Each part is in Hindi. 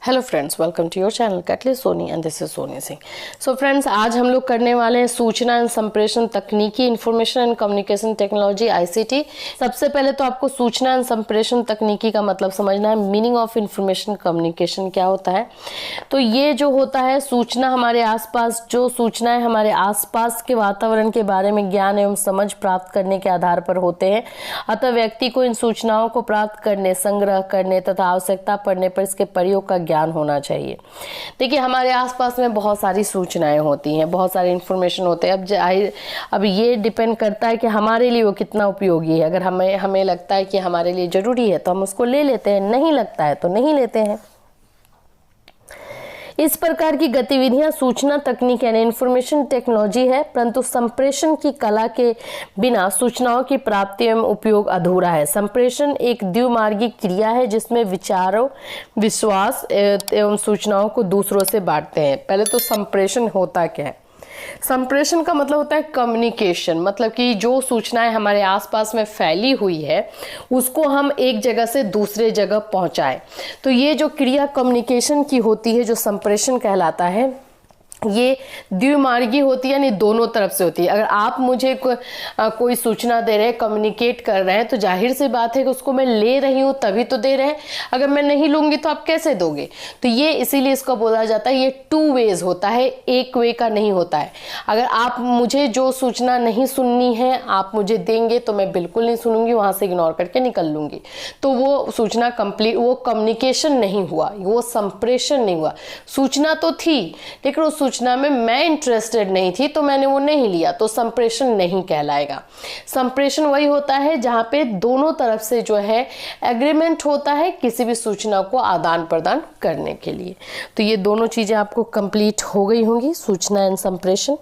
Hello friends, welcome to your channel catalyst Soni and this is Soni Singh. So friends, आज हम लोग करने वाले हैं सूचना एंड संप्रेषण तकनीकी, information and communication technology ICT. सबसे पहले तो आपको सूचना एंड संप्रेषण तकनीकी का मतलब समझना है। मीनिंग ऑफ इंफॉर्मेशन कम्युनिकेशन क्या होता है? तो ये जो होता है सूचना, हमारे आसपास जो सूचनाएं हमारे आसपास के वातावरण के बारे में ज्ञान एवं समझ प्राप्त करने के आधार पर होते हैं। अतः व्यक्ति को इन सूचनाओं को प्राप्त करने, संग्रह करने तथा आवश्यकता पड़ने पर इसके प्रयोग का ज्ञान होना चाहिए। देखिए, हमारे आसपास में बहुत सारी सूचनाएं होती हैं, बहुत सारे इंफॉर्मेशन होते हैं। अब ये डिपेंड करता है कि हमारे लिए वो कितना उपयोगी है। अगर हमें लगता है कि हमारे लिए जरूरी है तो हम उसको ले लेते हैं, नहीं लगता है तो नहीं लेते हैं। इस प्रकार की गतिविधियां सूचना तकनीक यानी इंफॉर्मेशन टेक्नोलॉजी है, परंतु संप्रेषण की कला के बिना सूचनाओं की प्राप्ति एवं उपयोग अधूरा है। संप्रेषण एक द्विमार्गी क्रिया है जिसमें विचारों, विश्वास एवं सूचनाओं को दूसरों से बांटते हैं। पहले तो संप्रेषण होता क्या है? संप्रेषण का मतलब होता है कम्युनिकेशन, मतलब कि जो सूचनाएं हमारे आसपास में फैली हुई है उसको हम एक जगह से दूसरे जगह पहुंचाएं। तो ये जो क्रिया कम्युनिकेशन की होती है, जो संप्रेषण कहलाता है, ये द्विमार्गी होती है, यानी दोनों तरफ से होती है। अगर आप मुझे कोई सूचना दे रहे हैं, कम्युनिकेट कर रहे हैं, तो जाहिर सी बात है कि उसको मैं ले रही हूं तभी तो दे रहे हैं। अगर मैं नहीं लूंगी तो आप कैसे दोगे? तो ये इसीलिए इसको बोला जाता है, ये टू वेज होता है, एक वे का नहीं होता है। अगर आप मुझे जो सूचना नहीं सुननी है आप मुझे देंगे तो मैं बिल्कुल नहीं सुनूंगी, वहां से इग्नोर करके निकल लूंगी, तो वो सूचना कंप्लीट, वो कम्युनिकेशन नहीं हुआ, वो संप्रेषण नहीं हुआ। सूचना तो थी लेकिन उस सूचना में मैं इंटरेस्टेड नहीं थी तो मैंने वो नहीं लिया, तो संप्रेषण नहीं कहलाएगा। संप्रेषण वही होता है जहां पे दोनों तरफ से जो है एग्रीमेंट होता है किसी भी सूचना को आदान प्रदान करने के लिए। तो ये दोनों चीजें आपको कंप्लीट हो गई होंगी, सूचना एंड संप्रेषण।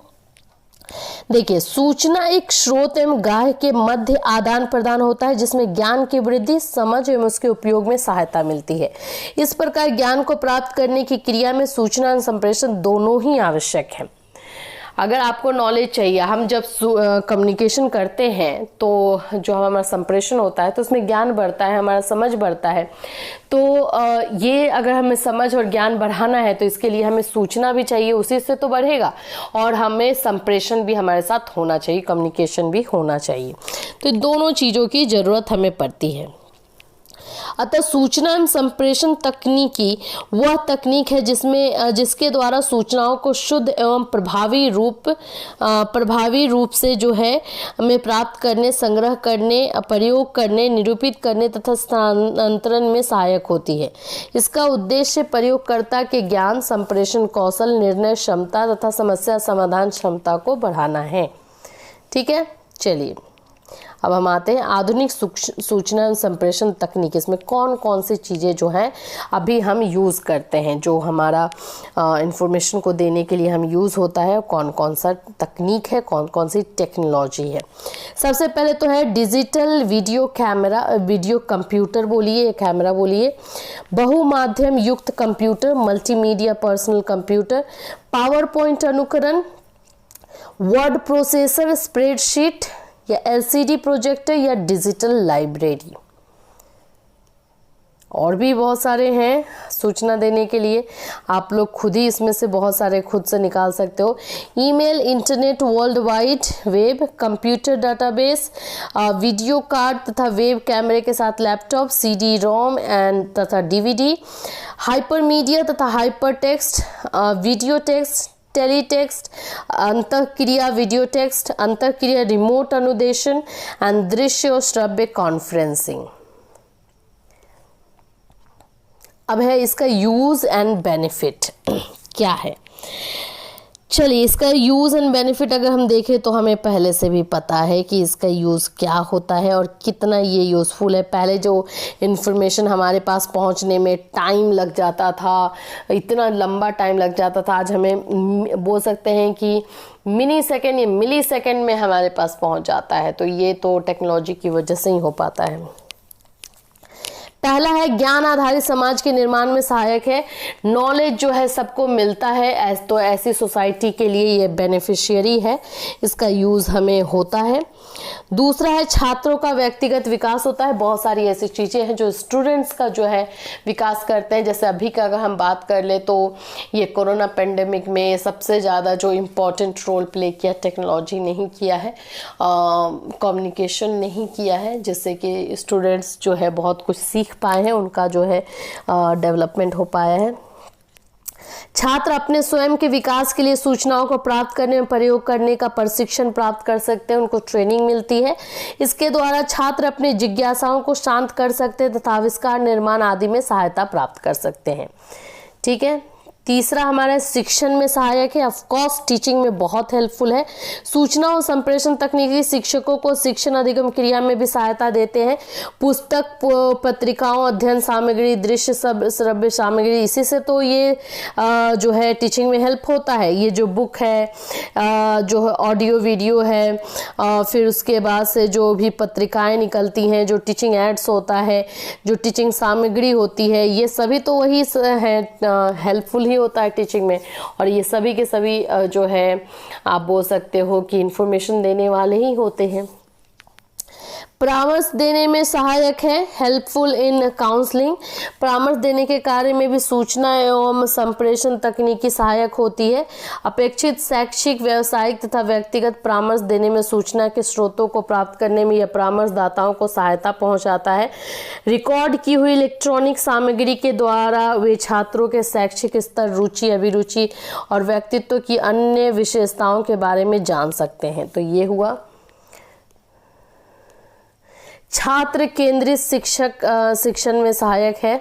देखिए, सूचना एक स्रोत एवं ग्राह्य के मध्य आदान प्रदान होता है जिसमें ज्ञान की वृद्धि, समझ एवं उसके उपयोग में सहायता मिलती है। इस प्रकार ज्ञान को प्राप्त करने की क्रिया में सूचना एवं संप्रेषण दोनों ही आवश्यक है। अगर आपको नॉलेज चाहिए, हम जब कम्युनिकेशन करते हैं तो जो हमारा संप्रेषण होता है तो उसमें ज्ञान बढ़ता है, हमारा समझ बढ़ता है। तो ये अगर हमें समझ और ज्ञान बढ़ाना है तो इसके लिए हमें सूचना भी चाहिए, उसी से तो बढ़ेगा, और हमें संप्रेषण भी हमारे साथ होना चाहिए, कम्युनिकेशन भी होना चाहिए। तो दोनों चीज़ों की ज़रूरत हमें पड़ती है। अतः सूचना एवं संप्रेषण तकनीकी वह तकनीक है जिसके द्वारा सूचनाओं को शुद्ध एवं प्रभावी रूप से जो है में प्राप्त करने, संग्रह करने, प्रयोग करने, निरूपित करने तथा स्थानांतरण में सहायक होती है। इसका उद्देश्य प्रयोगकर्ता के ज्ञान, संप्रेषण कौशल, निर्णय क्षमता तथा समस्या समाधान क्षमता को बढ़ाना है। ठीक है, चलिए अब हम आते हैं आधुनिक सूचना एवं संप्रेषण तकनीक। इसमें कौन कौन सी चीज़ें जो हैं अभी हम यूज़ करते हैं, जो हमारा इंफॉर्मेशन को देने के लिए हम यूज़ होता है, कौन कौन सा तकनीक है, कौन कौन सी टेक्नोलॉजी है। सबसे पहले तो है digital video camera, video computer बोलिए, कैमरा बोलिए, बहुमाध्यम युक्त computer, multimedia personal computer, power point अनुकरण, वर्ड प्रोसेसर, स्प्रेडशीट या एलसीडी प्रोजेक्टर या डिजिटल लाइब्रेरी। और भी बहुत सारे हैं सूचना देने के लिए, आप लोग खुद ही इसमें से बहुत सारे खुद से निकाल सकते हो। Email, internet, world wide web, computer database, video card तथा वेब कैमरे के साथ लैपटॉप, सीडी रोम एंड तथा डीवीडी, हाइपरमीडिया तथा हाइपर टेक्स्ट, वीडियो टेक्स्ट, टेलीटेक्स्ट, अंतःक्रिया वीडियो टेक्स्ट, अंतःक्रिया रिमोट अनुदेशन एंड दृश्य और श्रव्य कॉन्फ्रेंसिंग। अब है इसका यूज एंड बेनिफिट क्या है। चलिए, इसका यूज़ एंड बेनिफिट अगर हम देखें तो हमें पहले से भी पता है कि इसका यूज़ क्या होता है और कितना ये यूज़फुल है। पहले जो इन्फॉर्मेशन हमारे पास पहुंचने में टाइम लग जाता था, इतना लंबा टाइम लग जाता था, आज हमें बोल सकते हैं कि मिनी सेकेंड या मिली सेकेंड में हमारे पास पहुंच जाता है। तो ये तो टेक्नोलॉजी की वजह से ही हो पाता है। पहला है ज्ञान आधारित समाज के निर्माण में सहायक है। नॉलेज जो है सबको मिलता है, तो ऐसी सोसाइटी के लिए ये बेनिफिशियरी है, इसका यूज हमें होता है। दूसरा है छात्रों का व्यक्तिगत विकास होता है। बहुत सारी ऐसी चीजें हैं जो स्टूडेंट्स का जो है विकास करते हैं। जैसे अभी का अगर हम बात कर ले तो ये कोरोना पेंडेमिक में सबसे ज़्यादा जो इम्पोर्टेंट रोल प्ले किया, टेक्नोलॉजी नहीं किया है, कम्युनिकेशन नहीं किया है, जिससे कि स्टूडेंट्स जो है बहुत कुछ सीख पाए हैं, उनका जो है डेवलपमेंट हो पाया है। छात्र अपने स्वयं के विकास के लिए सूचनाओं को प्राप्त करने में प्रयोग करने का प्रशिक्षण प्राप्त कर सकते हैं, उनको ट्रेनिंग मिलती है। इसके द्वारा छात्र अपने जिज्ञासाओं को शांत कर सकते हैं तथा आविष्कार, निर्माण आदि में सहायता प्राप्त कर सकते हैं। ठीक है। तीसरा हमारा शिक्षण में सहायक है। ऑफकोर्स टीचिंग में बहुत हेल्पफुल है। सूचना और संप्रेषण तकनीकी शिक्षकों को शिक्षण अधिगम क्रिया में भी सहायता देते हैं। पुस्तक, पत्रिकाओं, अध्ययन सामग्री, दृश्य श्रव्य सामग्री, इसी से तो ये जो है टीचिंग में हेल्प होता है। ये जो बुक है, जो ऑडियो वीडियो है, फिर उसके बाद से जो भी पत्रिकाएं निकलती हैं, जो टीचिंग एड्स होता है, जो टीचिंग सामग्री होती है, ये सभी तो वही है, हेल्पफुल होता है टीचिंग में। और ये सभी के सभी जो है आप बोल सकते हो कि इंफॉर्मेशन देने वाले ही होते हैं। परामर्श देने में सहायक है। हेल्पफुल इन काउंसलिंग, परामर्श देने के कार्य में भी सूचना एवं संप्रेषण तकनीकी सहायक होती है। अपेक्षित शैक्षिक, व्यावसायिक तथा व्यक्तिगत परामर्श देने में सूचना के स्रोतों को प्राप्त करने में यह परामर्शदाताओं को सहायता पहुंचाता है। रिकॉर्ड की हुई इलेक्ट्रॉनिक सामग्री के द्वारा वे छात्रों के शैक्षिक स्तर, रुचि, अभिरुचि और व्यक्तित्व की अन्य विशेषताओं के बारे में जान सकते हैं। तो ये हुआ। छात्र केंद्रित शिक्षण में सहायक है।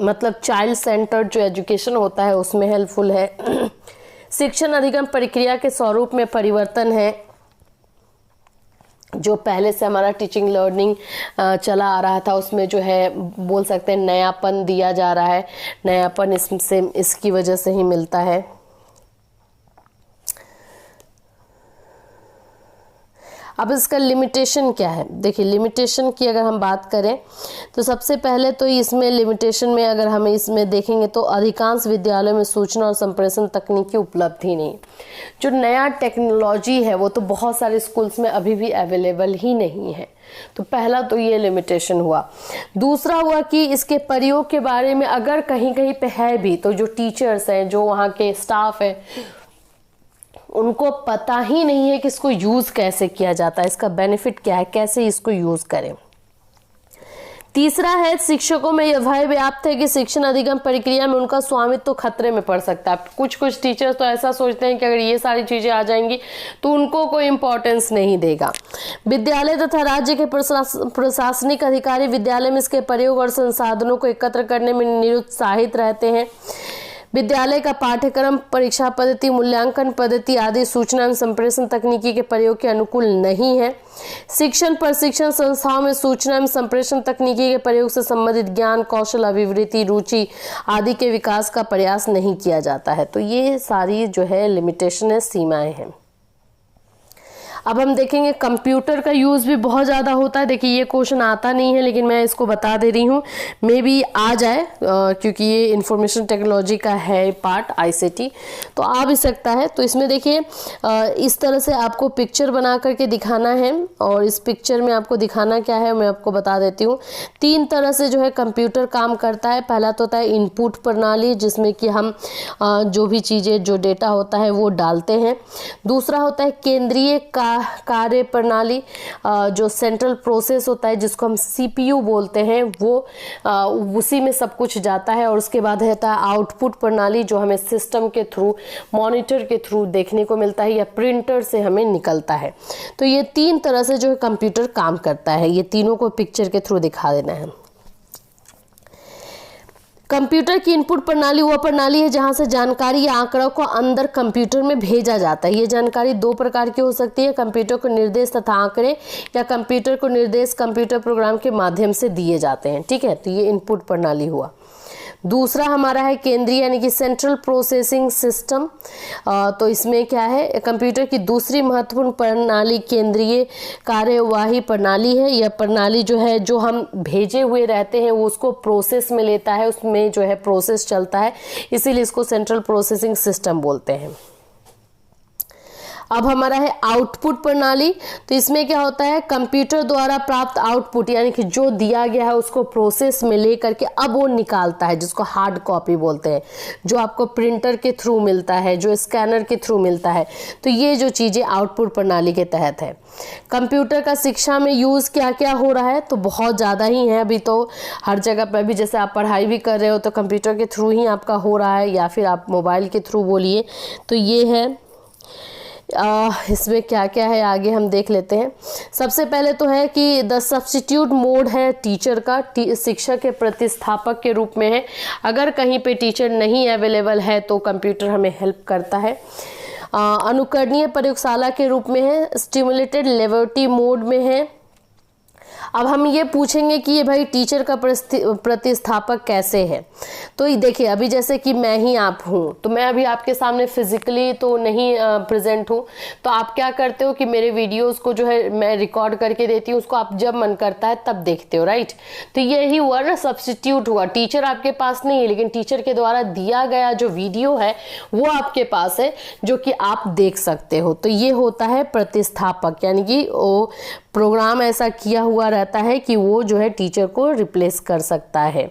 मतलब चाइल्ड सेंटर्ड जो एजुकेशन होता है उसमें हेल्पफुल है। शिक्षण अधिगम प्रक्रिया के स्वरूप में परिवर्तन है। जो पहले से हमारा टीचिंग लर्निंग चला आ रहा था उसमें जो है बोल सकते हैं नयापन दिया जा रहा है। नयापन इसकी वजह से ही मिलता है। अब इसका लिमिटेशन क्या है? देखिए, लिमिटेशन की अगर हम बात करें तो सबसे पहले तो इसमें लिमिटेशन में अगर हम इसमें देखेंगे तो अधिकांश विद्यालयों में सूचना और संप्रेषण तकनीकी उपलब्ध ही नहीं। जो नया टेक्नोलॉजी है वो तो बहुत सारे स्कूल्स में अभी भी अवेलेबल ही नहीं है। तो पहला तो ये लिमिटेशन हुआ। दूसरा हुआ कि इसके प्रयोग के बारे में अगर कहीं कहीं पे है भी तो जो टीचर्स हैं, जो वहाँ के स्टाफ हैं, उनको पता ही नहीं है कि इसको यूज कैसे किया जाता है, इसका बेनिफिट क्या है, कैसे इसको यूज करें। तीसरा है शिक्षकों में यह भय व्याप्त है कि शिक्षण अधिगम प्रक्रिया में उनका स्वामित्व तो खतरे में पड़ सकता है। कुछ टीचर्स तो ऐसा सोचते हैं कि अगर ये सारी चीजें आ जाएंगी तो उनको कोई इंपॉर्टेंस नहीं देगा। विद्यालय तथा राज्य के प्रशासनिक अधिकारी विद्यालय में इसके प्रयोग और संसाधनों को एकत्र करने में निरुत्साहित रहते हैं। विद्यालय का पाठ्यक्रम, परीक्षा पद्धति, मूल्यांकन पद्धति आदि सूचना एवं संप्रेषण तकनीकी के प्रयोग के अनुकूल नहीं है। शिक्षण प्रशिक्षण संस्थाओं में सूचना एवं संप्रेषण तकनीकी के प्रयोग से संबंधित ज्ञान, कौशल, अभिवृद्धि, रुचि आदि के विकास का प्रयास नहीं किया जाता है। तो ये सारी जो है लिमिटेशन है, सीमाएं हैं। अब हम देखेंगे कंप्यूटर का यूज़ भी बहुत ज़्यादा होता है। देखिए, ये क्वेश्चन आता नहीं है लेकिन मैं इसको बता दे रही हूँ, मे बी आ जाए क्योंकि ये इंफॉर्मेशन टेक्नोलॉजी का है पार्ट, ICT, तो आ भी सकता है। तो इसमें देखिए इस तरह से आपको पिक्चर बना करके दिखाना है और इस पिक्चर में आपको दिखाना क्या है मैं आपको बता देती हूँ। 3 तरह से जो है कंप्यूटर काम करता है। पहला तो होता है इनपुट प्रणाली, जिसमें कि हम जो भी चीज़ें, जो डेटा होता है वो डालते हैं। दूसरा होता है केंद्रीय कार्य प्रणाली, जो सेंट्रल प्रोसेस होता है जिसको हम CPU बोलते हैं, वो उसी में सब कुछ जाता है। और उसके बाद रहता है आउटपुट प्रणाली, जो हमें सिस्टम के थ्रू, मॉनिटर के थ्रू देखने को मिलता है या प्रिंटर से हमें निकलता है। तो ये 3 तरह से जो है कंप्यूटर काम करता है। ये तीनों को पिक्चर के थ्रू दिखा देना है। कंप्यूटर की इनपुट प्रणाली वह प्रणाली है जहां से जानकारी या आंकड़ों को अंदर कंप्यूटर में भेजा जाता है। ये जानकारी 2 प्रकार की हो सकती है, कंप्यूटर को निर्देश तथा आंकड़े, या कंप्यूटर को निर्देश कंप्यूटर प्रोग्राम के माध्यम से दिए जाते हैं। ठीक है, तो ये इनपुट प्रणाली हुआ। दूसरा हमारा है केंद्रीय यानी कि सेंट्रल प्रोसेसिंग सिस्टम। तो इसमें क्या है, कंप्यूटर की दूसरी महत्वपूर्ण प्रणाली केंद्रीय कार्यवाही प्रणाली है। यह प्रणाली जो है, जो हम भेजे हुए रहते हैं वो उसको प्रोसेस में लेता है, उसमें जो है प्रोसेस चलता है, इसीलिए इसको सेंट्रल प्रोसेसिंग सिस्टम बोलते हैं। अब हमारा है आउटपुट प्रणाली। तो इसमें क्या होता है, कंप्यूटर द्वारा प्राप्त आउटपुट यानी कि जो दिया गया है उसको प्रोसेस में ले करके अब वो निकालता है, जिसको हार्ड कॉपी बोलते हैं, जो आपको प्रिंटर के थ्रू मिलता है, जो स्कैनर के थ्रू मिलता है। तो ये जो चीज़ें आउटपुट प्रणाली के तहत है। कंप्यूटर का शिक्षा में यूज़ क्या क्या हो रहा है, तो बहुत ज़्यादा ही है। अभी तो हर जगह पर भी, जैसे आप पढ़ाई भी कर रहे हो तो कंप्यूटर के थ्रू ही आपका हो रहा है, या फिर आप मोबाइल के थ्रू बोलिए। तो ये है, इसमें क्या क्या है आगे हम देख लेते हैं। सबसे पहले तो है कि द सब्स्टिट्यूट मोड है टीचर का, शिक्षक के प्रतिस्थापक के रूप में है। अगर कहीं पे टीचर नहीं अवेलेबल है तो कंप्यूटर हमें हेल्प करता है। अनुकरणीय प्रयोगशाला के रूप में है, स्टिमुलेटेड लेबोरेटरी मोड में है। अब हम ये पूछेंगे कि ये भाई टीचर का प्रतिस्थापक कैसे है। तो ये देखिए, अभी जैसे कि मैं ही आप हूँ, तो मैं अभी आपके सामने फिजिकली तो नहीं प्रेजेंट हूँ, तो आप क्या करते हो कि मेरे वीडियोस को जो है मैं रिकॉर्ड करके देती हूँ, उसको आप जब मन करता है तब देखते हो, राइट। तो यही हुआ ना, सब्स्टिट्यूट हुआ। टीचर आपके पास नहीं है, लेकिन टीचर के द्वारा दिया गया जो वीडियो है वो आपके पास है, जो कि आप देख सकते हो। तो ये होता है प्रतिस्थापक, यानी कि वो प्रोग्राम ऐसा किया हुआ रहता है कि वो जो है टीचर को रिप्लेस कर सकता है,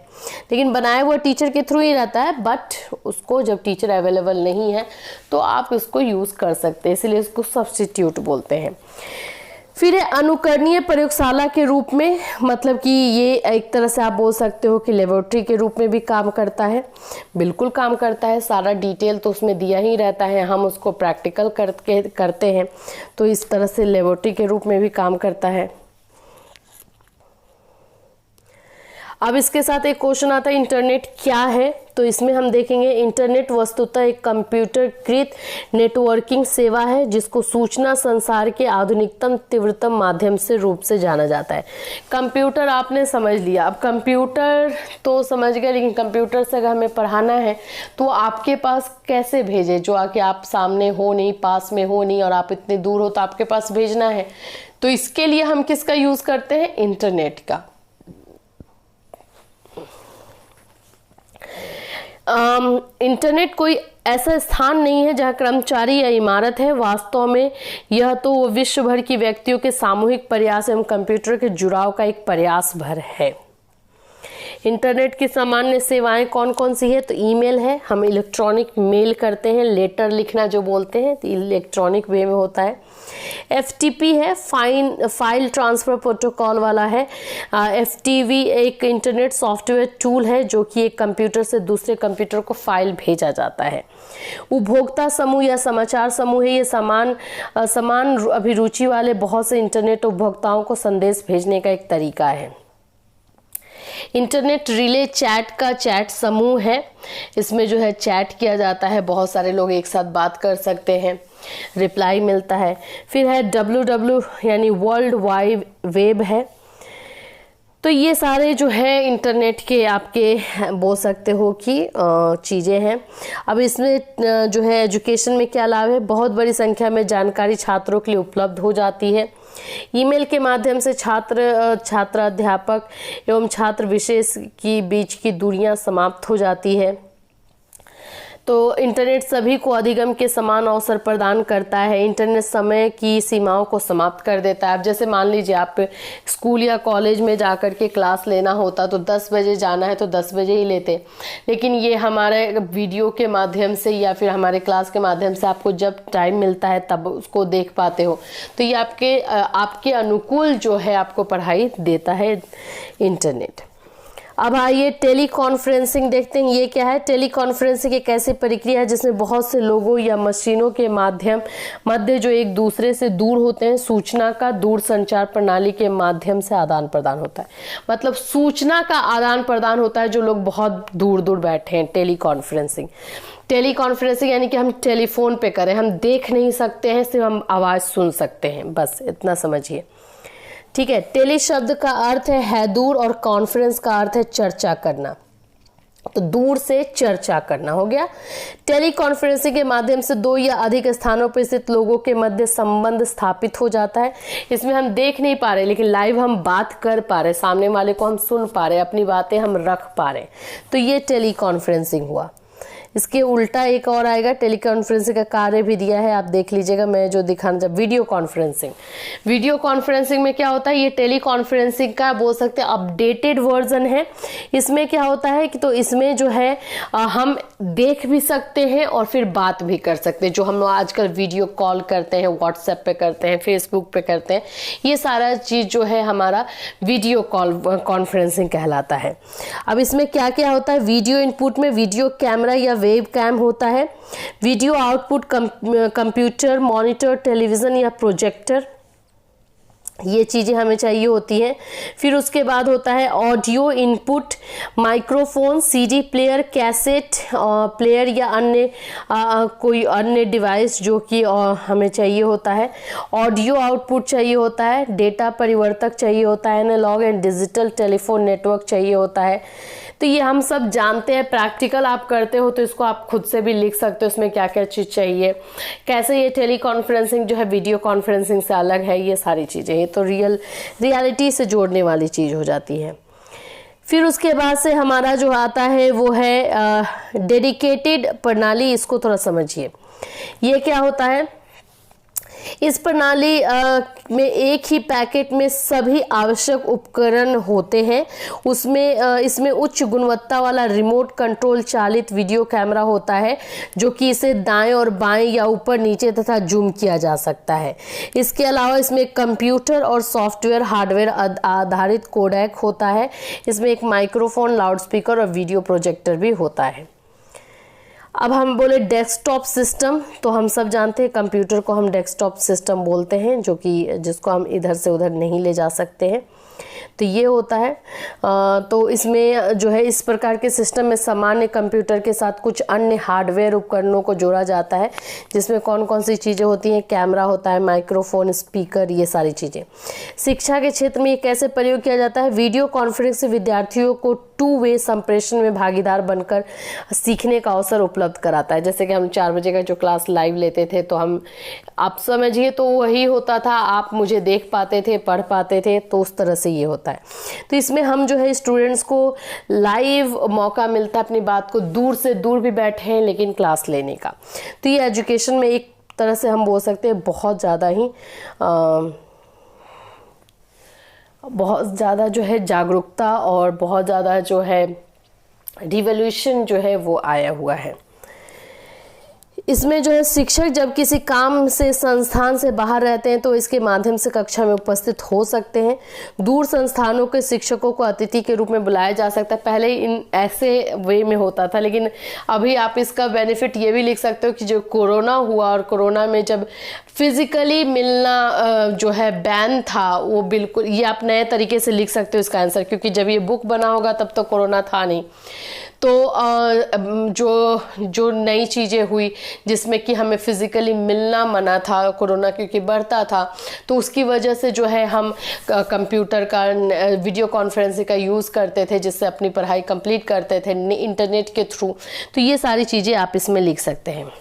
लेकिन बनाया हुआ टीचर के थ्रू ही रहता है। बट उसको जब टीचर अवेलेबल नहीं है तो आप इसको यूज़ कर सकते हैं, इसलिए इसको सब्स्टिट्यूट बोलते हैं। फिर है अनुकरणीय प्रयोगशाला के रूप में, मतलब कि ये एक तरह से आप बोल सकते हो कि लेबोरेटरी के रूप में भी काम करता है। बिल्कुल काम करता है, सारा डिटेल तो उसमें दिया ही रहता है, हम उसको प्रैक्टिकल करते हैं, तो इस तरह से लेबोरेटरी के रूप में भी काम करता है। अब इसके साथ एक क्वेश्चन आता है, इंटरनेट क्या है। तो इसमें हम देखेंगे, इंटरनेट वस्तुतः एक कंप्यूटरकृत नेटवर्किंग सेवा है जिसको सूचना संसार के आधुनिकतम तीव्रतम माध्यम से रूप से जाना जाता है। कंप्यूटर आपने समझ लिया। अब कंप्यूटर तो समझ गए, लेकिन कंप्यूटर से अगर हमें पढ़ाना है तो आपके पास कैसे भेजे, जो आके आप सामने हो नहीं, पास में हो नहीं, और आप इतने दूर हो तो आपके पास भेजना है। तो इसके लिए हम किसका यूज़ करते हैं, इंटरनेट का। इंटरनेट कोई ऐसा स्थान नहीं है जहाँ कर्मचारी या इमारत है। वास्तव में यह तो विश्व भर की व्यक्तियों के सामूहिक प्रयास एवं कंप्यूटर के जुड़ाव का एक प्रयास भर है। इंटरनेट की सामान्य सेवाएं कौन कौन सी है, तो ईमेल है, हम इलेक्ट्रॉनिक मेल करते हैं, लेटर लिखना जो बोलते हैं तो इलेक्ट्रॉनिक वे में होता है। FTP है, फाइल ट्रांसफ़र प्रोटोकॉल वाला है। FTP एक इंटरनेट सॉफ्टवेयर टूल है जो कि एक कंप्यूटर से दूसरे कंप्यूटर को फाइल भेजा जाता है। उपभोक्ता समूह या समाचार समूह है, ये समान अभिरुचि वाले बहुत से इंटरनेट उपभोक्ताओं को संदेश भेजने का एक तरीका है। इंटरनेट रिले चैट का चैट समूह है, इसमें जो है चैट किया जाता है, बहुत सारे लोग एक साथ बात कर सकते हैं, रिप्लाई मिलता है। फिर है WWW यानी वर्ल्ड वाइड वेब है। तो ये सारे जो है इंटरनेट के आपके बोल सकते हो कि चीज़ें हैं। अब इसमें जो है एजुकेशन में क्या लाभ है, बहुत बड़ी संख्या में जानकारी छात्रों के लिए उपलब्ध हो जाती है। ईमेल के माध्यम से छात्र अध्यापक एवं छात्र विशेष की बीच की दूरियां समाप्त हो जाती है। तो इंटरनेट सभी को अधिगम के समान अवसर प्रदान करता है। इंटरनेट समय की सीमाओं को समाप्त कर देता है। अब जैसे मान लीजिए आप स्कूल या कॉलेज में जाकर के क्लास लेना होता तो 10 बजे जाना है तो 10 बजे ही लेते, लेकिन ये हमारे वीडियो के माध्यम से या फिर हमारे क्लास के माध्यम से आपको जब टाइम मिलता है तब उसको देख पाते हो। तो ये आपके अनुकूल जो है आपको पढ़ाई देता है इंटरनेट। अब आइए टेली कॉन्फ्रेंसिंग देखते हैं, ये क्या है। टेली कॉन्फ्रेंसिंग एक ऐसी प्रक्रिया है जिसमें बहुत से लोगों या मशीनों के मध्य जो एक दूसरे से दूर होते हैं, सूचना का दूर संचार प्रणाली के माध्यम से आदान प्रदान होता है। मतलब सूचना का आदान प्रदान होता है जो लोग बहुत दूर दूर बैठे हैं। टेली कॉन्फ्रेंसिंग यानी कि हम टेलीफोन पे करें, हम देख नहीं सकते हैं, सिर्फ हम आवाज़ सुन सकते हैं, बस इतना समझिए, ठीक है। टेली शब्द का अर्थ है दूर और कॉन्फ्रेंस का अर्थ है चर्चा करना। तो दूर से चर्चा करना हो गया। टेली कॉन्फ्रेंसिंग के माध्यम से दो या अधिक स्थानों पर स्थित लोगों के मध्य संबंध स्थापित हो जाता है। इसमें हम देख नहीं पा रहे लेकिन लाइव हम बात कर पा रहे, सामने वाले को हम सुन पा रहे, अपनी बातें हम रख पा रहे, तो ये टेली कॉन्फ्रेंसिंग हुआ। इसके उल्टा एक और आएगा, टेली कॉन्फ्रेंसिंग का कार्य भी दिया है, आप देख लीजिएगा, मैं जो दिखाना चाह वीडियो कॉन्फ्रेंसिंग। वीडियो कॉन्फ्रेंसिंग में क्या होता है, ये टेली कॉन्फ्रेंसिंग का बोल सकते हैं अपडेटेड वर्जन है। इसमें क्या होता है कि तो इसमें जो है हम देख भी सकते हैं और फिर बात भी कर सकते हैं। जो हम लोग आजकल वीडियो कॉल करते हैं, व्हाट्सएप पे करते हैं, फेसबुक पे करते हैं, ये सारा चीज़ जो है हमारा वीडियो कॉल कॉन्फ्रेंसिंग कहलाता है। अब इसमें क्या क्या होता है, वीडियो इनपुट में वीडियो कैमरा या वेब कैम होता है, video output computer, monitor, television या प्रोजेक्टर, ये चीज़ें हमें चाहिए होती हैं। फिर उसके बाद होता है audio input, microphone, CD player, cassette player या अन्य कोई अन्य डिवाइस जो कि हमें चाहिए होता है। ऑडियो आउटपुट चाहिए होता है, डेटा परिवर्तक चाहिए होता है, analogue and digital telephone network चाहिए होता है। तो ये हम सब जानते हैं, प्रैक्टिकल आप करते हो तो इसको आप खुद से भी लिख सकते हो, इसमें क्या क्या चीज़ चाहिए, कैसे ये टेली कॉन्फ्रेंसिंग जो है वीडियो कॉन्फ्रेंसिंग से अलग है, ये सारी चीज़ें, ये तो रियलिटी से जोड़ने वाली चीज़ हो जाती है। फिर उसके बाद से हमारा जो आता है वो है डेडिकेटेड प्रणाली। इसको थोड़ा समझिए, ये क्या होता है। इस प्रणाली में एक ही पैकेट में सभी आवश्यक उपकरण होते हैं। इसमें उच्च गुणवत्ता वाला रिमोट कंट्रोल चालित वीडियो कैमरा होता है जो कि इसे दाएं और बाएं या ऊपर नीचे तथा जूम किया जा सकता है। इसके अलावा इसमें कंप्यूटर और सॉफ्टवेयर हार्डवेयर आधारित कोडेक होता है। इसमें एक माइक्रोफोन, लाउडस्पीकर और वीडियो प्रोजेक्टर भी होता है। अब हम बोले डेस्कटॉप सिस्टम, तो हम सब जानते हैं कंप्यूटर को हम डेस्कटॉप सिस्टम बोलते हैं, जो कि जिसको हम इधर से उधर नहीं ले जा सकते हैं। तो ये होता है। तो इसमें जो है इस प्रकार के सिस्टम में सामान्य कंप्यूटर के साथ कुछ अन्य हार्डवेयर उपकरणों को जोड़ा जाता है, जिसमें कौन कौन सी चीज़ें होती हैं, कैमरा होता है, माइक्रोफोन, स्पीकर, ये सारी चीज़ें। शिक्षा के क्षेत्र में ये कैसे प्रयोग किया जाता है, वीडियो कॉन्फ्रेंस से विद्यार्थियों को 2 वे संप्रेषण में भागीदार बनकर सीखने का अवसर उपलब्ध कराता है। जैसे कि हम 4 बजे का जो क्लास लाइव लेते थे, तो हम आप समझिए तो वही होता था, आप मुझे देख पाते थे, पढ़ पाते थे, तो उस तरह से ये होता है। तो इसमें हम जो है स्टूडेंट्स को लाइव मौका मिलता है अपनी बात को दूर से दूर भी बैठे हैं लेकिन क्लास लेने का। तो ये एजुकेशन में एक तरह से हम बोल सकते हैं बहुत ज़्यादा जो है जागरूकता और बहुत ज़्यादा जो है रिवॉल्यूशन जो है वो आया हुआ है। इसमें जो है शिक्षक जब किसी काम से संस्थान से बाहर रहते हैं तो इसके माध्यम से कक्षा में उपस्थित हो सकते हैं। दूर संस्थानों के शिक्षकों को अतिथि के रूप में बुलाया जा सकता है। पहले इन ऐसे वे में होता था, लेकिन अभी आप इसका बेनिफिट ये भी लिख सकते हो कि जो कोरोना हुआ और कोरोना में जब फिजिकली मिलना जो है बैन था, वो बिल्कुल, ये आप नए तरीके से लिख सकते हो इसका आंसर, क्योंकि जब ये बुक बना होगा तब तो कोरोना था नहीं। तो जो नई चीज़ें हुई जिसमें कि हमें फिज़िकली मिलना मना था, कोरोना क्योंकि बढ़ता था, तो उसकी वजह से जो है हम कंप्यूटर का वीडियो कॉन्फ्रेंसिंग का यूज़ करते थे, जिससे अपनी पढ़ाई कंप्लीट करते थे इंटरनेट के थ्रू। तो ये सारी चीज़ें आप इसमें लिख सकते हैं।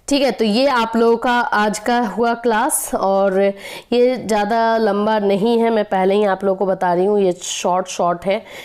ठीक है, तो ये आप लोगों का आज का हुआ क्लास, और ये ज़्यादा लंबा नहीं है, मैं पहले ही आप लोगों को बता रही हूँ, ये शॉर्ट है,